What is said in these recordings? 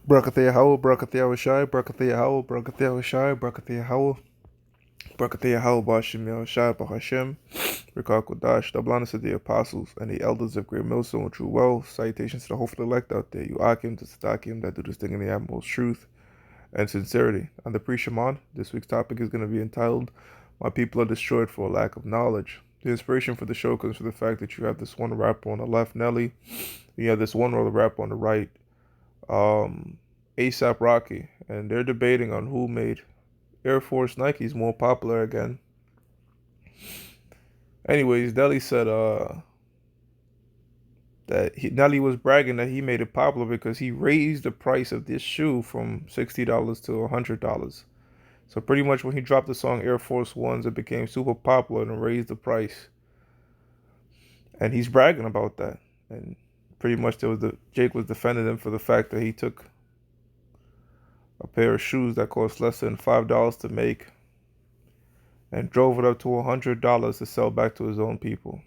Brakathea Howell, Brakathea Shai, Brakathea Howell, Brakathea Shai, Brakathea Howell, Brakathea Howell, Bashim Yel Shai, Bahashem, Rikar Kodash, double honors to the apostles and the elders of Great Millstone with true wealth. Salutations to the hopeful elect out there, you Akim, to Satakim, that do this thing in the utmost truth and sincerity. On the pre-Shaman, this week's topic is going to be entitled, My People Are Destroyed for a Lack of Knowledge. The inspiration for the show comes from the fact that you have this one rapper on the left, Nelly, you have this one other rapper on the right, ASAP Rocky, and they're debating on who made Air Force Nikes more popular again. Anyways, Nelly said Nelly was bragging that he made it popular because he raised the price of this shoe from $60 to $100. So pretty much when he dropped the song Air Force Ones, it became super popular and raised the price. And he's bragging about that. And pretty much Jake was defending him for the fact that he took a pair of shoes that cost less than $5 to make and drove it up to $100 to sell back to his own people.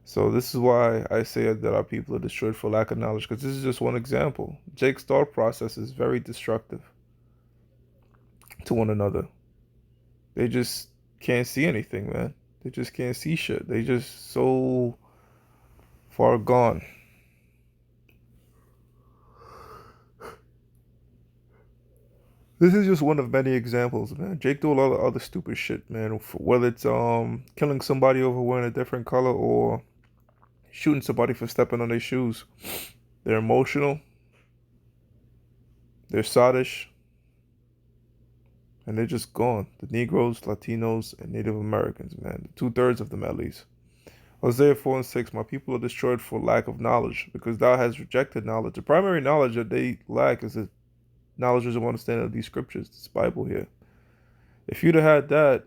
So this is why I say that our people are destroyed for lack of knowledge, because this is just one example. Jake's thought process is very destructive to one another. They just can't see anything, man. They just can't see shit. They just so far gone. This is just one of many examples, man. Jake do a lot of other stupid shit, man. Whether it's killing somebody over wearing a different color or shooting somebody for stepping on their shoes. They're emotional. They're sottish. And they're just gone. The Negroes, Latinos, and Native Americans, man. 2/3 of them at least. Hosea 4 and 6, my people are destroyed for lack of knowledge, because thou hast rejected knowledge. The primary knowledge that they lack is the knowledge of understanding of these scriptures, this Bible here. If you'd have had that,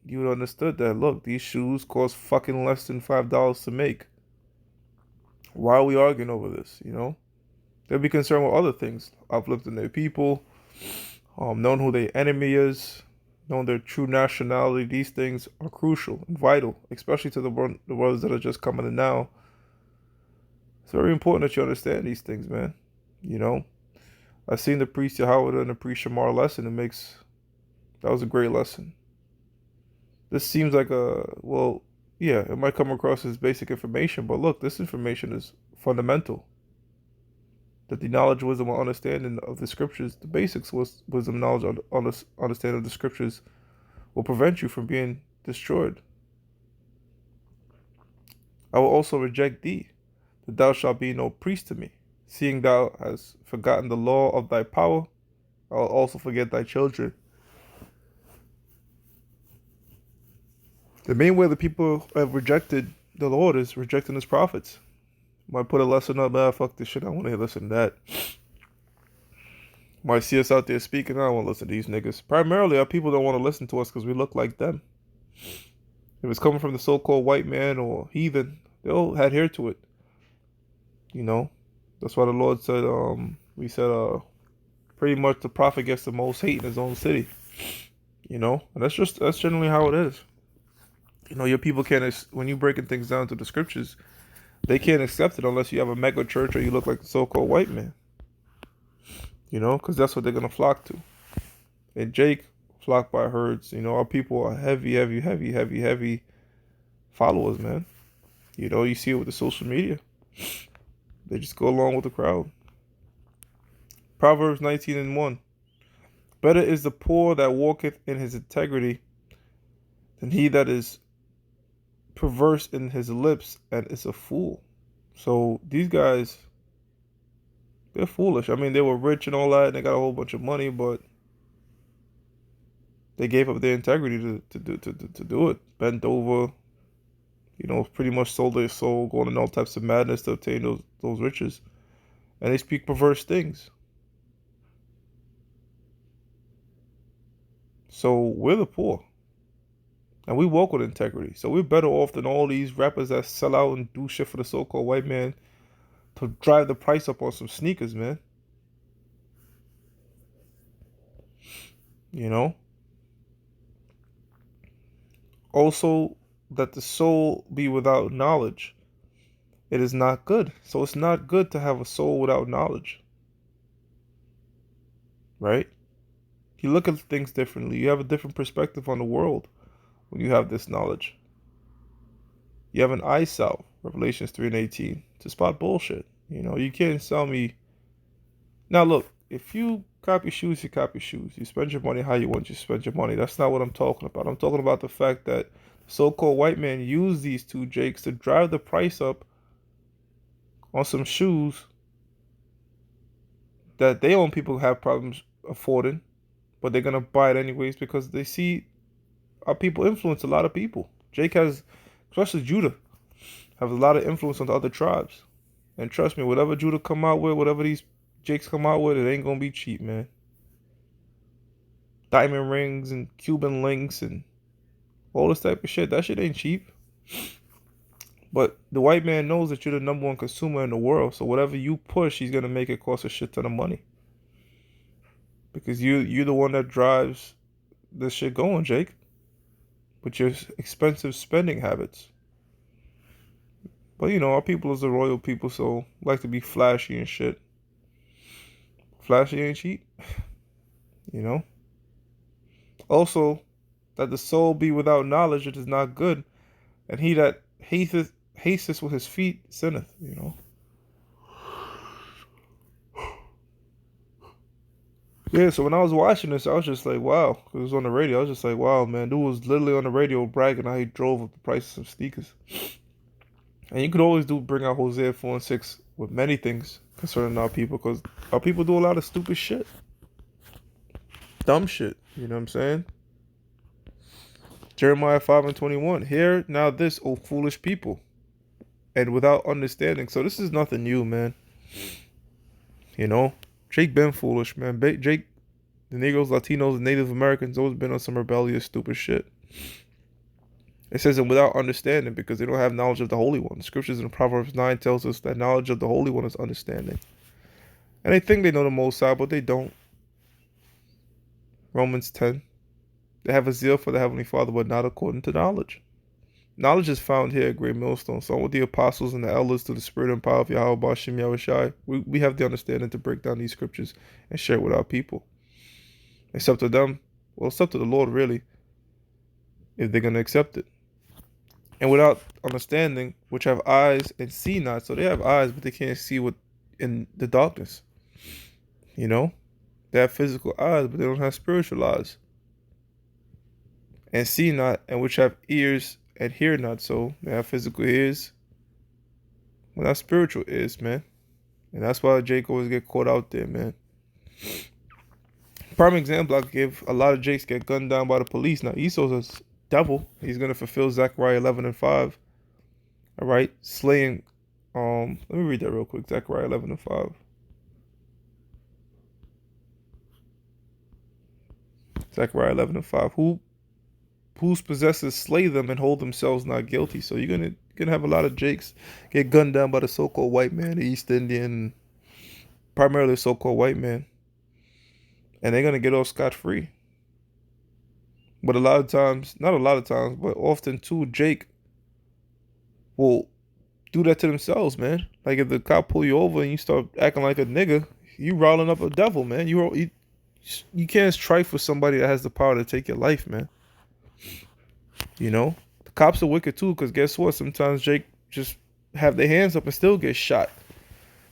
you would have understood that, look, these shoes cost fucking less than $5 to make. Why are we arguing over this, you know? They'll be concerned with other things, uplifting their people, knowing who their enemy is, knowing their true nationality. These things are crucial and vital, especially to the brothers that are just coming in now. It's very important that you understand these things, man. You know? I've seen the priest Yahweh and the priest Shamar lesson. That was a great lesson. This seems like yeah, it might come across as basic information, but look, this information is fundamental. That the knowledge, wisdom, and understanding of the scriptures, the basics wisdom, knowledge, understanding of the scriptures will prevent you from being destroyed. I will also reject thee, that thou shalt be no priest to me. Seeing thou hast forgotten the law of thy power, I will also forget thy children. The main way the people have rejected the Lord is rejecting his prophets. Might put a lesson up, man, fuck this shit, I want to listen to that. Might see us out there speaking, I don't want to listen to these niggas. Primarily, our people don't want to listen to us because we look like them. If it's coming from the so-called white man or heathen, they'll adhere to it. You know? That's why the Lord said, we said, pretty much the prophet gets the most hate in his own city. You know? And that's generally how it is. You know, your people can't, when you're breaking things down to the scriptures, they can't accept it unless you have a mega church or you look like the so-called white man. You know, because that's what they're going to flock to. And Jake flocked by herds. You know, our people are heavy followers, man. You know, you see it with the social media. They just go along with the crowd. Proverbs 19 and 1. Better is the poor that walketh in his integrity than he that is perverse in his lips and is a fool. So these guys, they're foolish. I mean, they were rich and all that, and they got a whole bunch of money, but they gave up their integrity to do it. Bent over, you know, pretty much sold their soul, going in all types of madness to obtain those riches. And they speak perverse things. So we're the poor. And we walk with integrity. So we're better off than all these rappers that sell out and do shit for the so-called white man to drive the price up on some sneakers, man. You know? Also, that the soul be without knowledge. It is not good. So it's not good to have a soul without knowledge. right? You look at things differently. You have a different perspective on the world when you have this knowledge. You have an eye salve, Revelations 3 and 18, to spot bullshit. You can't sell me. Now, look, if you copy shoes, you copy shoes. You spend your money how you want you to spend your money. That's not what I'm talking about. I'm talking about the fact that so-called white man used these two Jakes to drive the price up on some shoes that they own people have problems affording, but they're gonna buy it anyways because they see our people influence a lot of people. Jake has, especially Judah, have a lot of influence on the other tribes. And trust me, whatever Judah come out with, whatever these Jakes come out with, it ain't gonna be cheap, man. Diamond rings and Cuban links and all this type of shit. That shit ain't cheap. But the white man knows that you're the number one consumer in the world. So whatever you push, he's gonna make it cost a shit ton of money. Because you're the one that drives this shit going, Jake. With your expensive spending habits. But our people is a royal people, so like to be flashy and shit. Flashy ain't cheap, you know. Also, that the soul be without knowledge, it is not good, and he that hasteth with his feet sinneth. Yeah, so when I was watching this, I was just like, wow. It was on the radio. I was just like, wow, man. Dude was literally on the radio bragging how he drove up the prices of sneakers. And you could always bring out Hosea 4 and 6 with many things concerning our people, because our people do a lot of stupid shit. Dumb shit. You know what I'm saying? Jeremiah 5 and 21. Hear now this, O foolish people, and without understanding. So this is nothing new, man. Jake been foolish, man. Jake, the Negroes, Latinos, and Native Americans always been on some rebellious, stupid shit. It says, and without understanding, because they don't have knowledge of the Holy One. The scriptures in Proverbs 9 tells us that knowledge of the Holy One is understanding. And they think they know the Most High, but they don't. Romans 10. They have a zeal for the Heavenly Father, but not according to knowledge. Knowledge is found here at Great Millstone. So with the apostles and the elders to the spirit and power of Yahweh Bashem Yahushai, we have the understanding to break down these scriptures and share it with our people. It's up to them. Well, it's up to the Lord, really, if they're going to accept it. And without understanding, which have eyes and see not. So they have eyes, but they can't see what in the darkness. They have physical eyes, but they don't have spiritual eyes. And see not, and which have ears and hear not. So they have physical ears, but not spiritual ears, man. And that's why Jake always get caught out there, man. Prime example I give, a lot of Jakes get gunned down by the police. Now Esau's a devil. He's gonna fulfill Zechariah 11 and 5. All right, slaying. Let me read that real quick. Zechariah 11 and 5. Zechariah 11 and 5. Whose possessors slay them and hold themselves not guilty. So you're gonna have a lot of Jakes get gunned down by the so-called white man, the East Indian, primarily so-called white man, and they're gonna get off scot-free. But a lot of times, not a lot of times, but often too, Jake will do that to themselves, man. Like if the cop pull you over and you start acting like a nigga, you riling up a devil, man. You can't strike for somebody that has the power to take your life, man. The cops are wicked too, because guess what? Sometimes Jake just have their hands up and still get shot.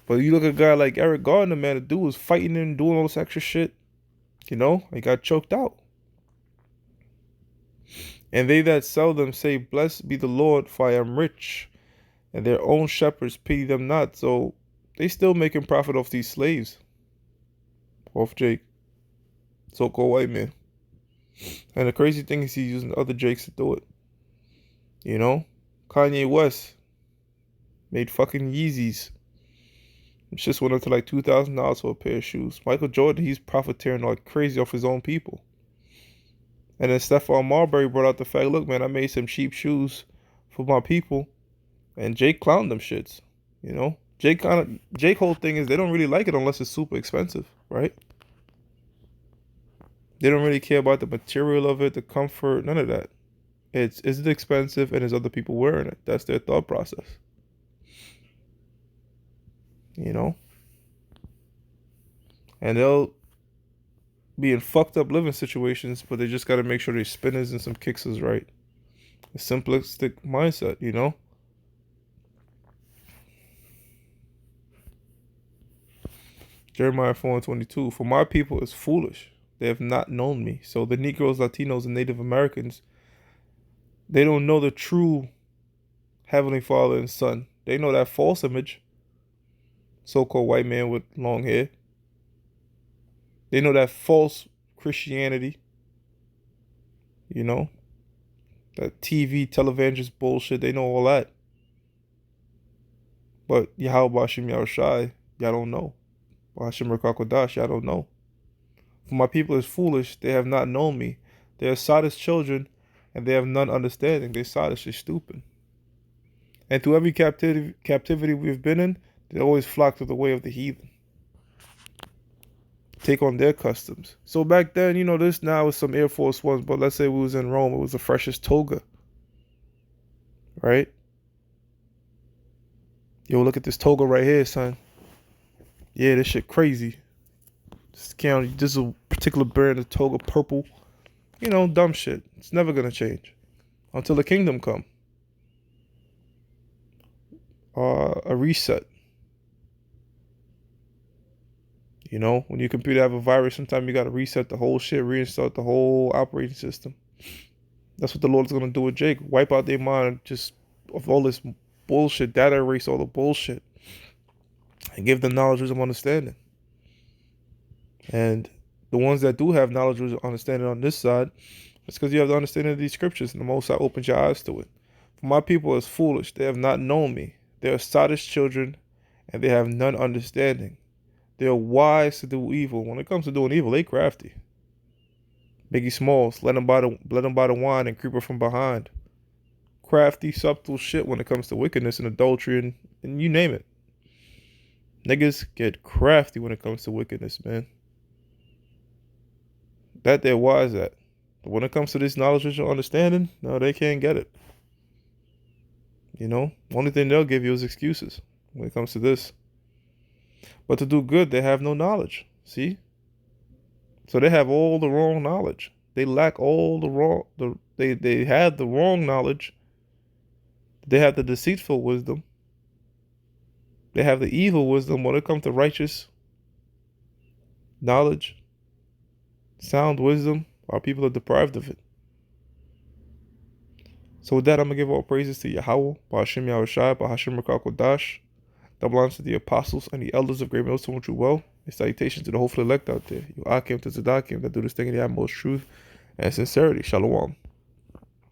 But you look at a guy like Eric Gardner, man, the dude was fighting and doing all this extra shit. He got choked out. And they that sell them say, blessed be the Lord, for I am rich. And their own shepherds pity them not. So they still making profit off these slaves. Off Jake. So-called white man. And the crazy thing is he's using other Jakes to do it. Kanye West made fucking Yeezys. It just went up to like $2,000 for a pair of shoes. Michael Jordan, he's profiteering like crazy off his own people. And then Stephon Marbury brought out the fact, look, man, I made some cheap shoes for my people. And Jake clowned them shits. Jake whole thing is they don't really like it unless it's super expensive, right? They don't really care about the material of it, the comfort, none of that. Is it expensive and is other people wearing it? That's their thought process. And they'll be in fucked up living situations, but they just got to make sure their spinners and some kicks is right. A simplistic mindset, you know? Jeremiah 4:22. For my people is foolish. They have not known me. So the Negroes, Latinos, and Native Americans, they don't know the true Heavenly Father and Son. They know that false image, so-called white man with long hair. They know that false Christianity, you know, that TV, televangelist bullshit. They know all that. But Yahweh Hashem Yahushai, y'all don't know. Hashem Rakakodash, y'all don't know. For my people is foolish, they have not known me. They are Sodom's children, and they have none understanding. They Sodom is stupid. And through every captivity we've been in, they always flock to the way of the heathen. Take on their customs. So back then, you know, this now is some Air Force Ones, but let's say we was in Rome, it was the freshest toga. Right? Yo, look at this toga right here, son. Yeah, this shit crazy. This is a particular brand of toga, purple. You know, dumb shit. It's never gonna change until the kingdom come. A reset. You know, when your computer have a virus, sometimes you gotta reset the whole shit, reinstall the whole operating system. That's what the Lord is gonna do with Jake. Wipe out their mind just of all this bullshit, data erase all the bullshit, and give them knowledge, wisdom, understanding. And the ones that do have knowledge, wisdom, understanding on this side, it's because you have the understanding of these scriptures, and the Most High opens your eyes to it. For my people is foolish; they have not known me. They are Sodom's children, and they have none understanding. They are wise to do evil. When it comes to doing evil, they crafty. Biggie Smalls, let them buy the wine and creep her from behind. Crafty, subtle shit when it comes to wickedness and adultery and you name it. Niggas get crafty when it comes to wickedness, man. That they're wise at. But when it comes to this knowledge and understanding, no, they can't get it. You know, only thing they'll give you is excuses when it comes to this. But to do good, they have no knowledge. See? So they have all the wrong knowledge. They lack all the wrong. They had the wrong knowledge. They have the deceitful wisdom. They have the evil wisdom. When it comes to righteous knowledge, sound wisdom, our people are deprived of it. So with that, I'm going to give all praises to Yahweh, Ba'ashem Yahushai, Ba'ashem Rakakodash. Double honors to the apostles and the elders of great milestone which you well. And salutations to the hopeful elect out there. You Akim to Zadakim that do this thing in the utmost truth and sincerity. Shalom.